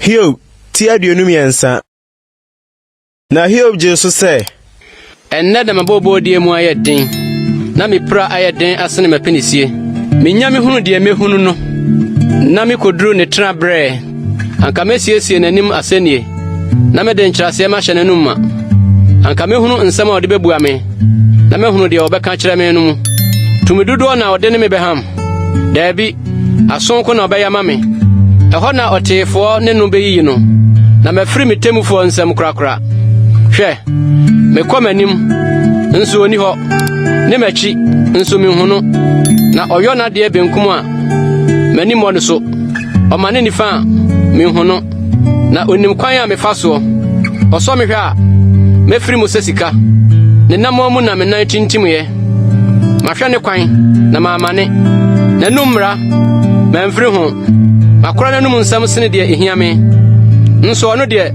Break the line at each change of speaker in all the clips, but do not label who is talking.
Hiob ti aduonu miɛnsa. Na Hiob gye so sɛ,
ɛnnɛ da mabɔbɔ die mu ayɛ den, na me pra ayɛ den asene mapinisie. Menya me hunu deɛ mehunu no, na me koduru ne tena brɛ. Anka mesiesie n'anim asɛnnie, na mede nkyerɛseɛ mahyɛ n'anum ma. Anka mehunu nsɛm a ɔde bɛbua me, na mehunu deɛ ɔbɛka kyerɛ me no mu. Tumi dodoɔ na ɔde ne me bɛham. Daabi, asonko na ɔbɛyɛ ma me. Ɛhɔ na ɔteefoɔ ne no bɛyiyi no, na mafiri me temufoɔ nsɛm korakora. Hwɛ, mekɔ m'anim, nso ɔni hɔ, ne m'akyi, nso menhu no. Na ɔyɔ n'adeɛ benkum a, m'anim wɔ no so. Ɔma ne nifa a, menhu no. Na onim kwan a mefa soɔ. Ɔsɔ me hwɛ a, mefiri mu sɛ sika. Ne nam mu na me nan tintimyɛ. Mahwɛ ne kwan, na maamane. N'anum mmara, mamfiri ho. Makora n'anum nsɛm sene deɛ ehia me. Nso ɔno deɛ,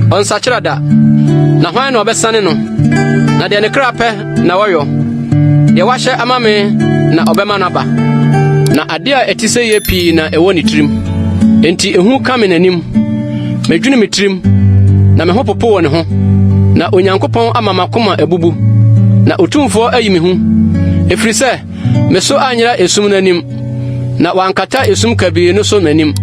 ɔnsakyera da. Na hwan na ɔbɛsane no? Na deɛ ne kra pɛ na wɔyɔ. Deɛ wahyɛ ama me na ɔbɛma n'aba. Na ade a ɛte sɛ yɛ pii na ɛwɔ ne tirim. Enti ehu ka me n'anim. Medwene me tirim, na me ho popo wɔ ne ho. Na Onyankopɔn ama makoma abubu. Na Otumfoɔ ayi me hu. Ɛfiri sɛ, me so anyera esum n'anim. Na wankata esum kabii no so n'anim.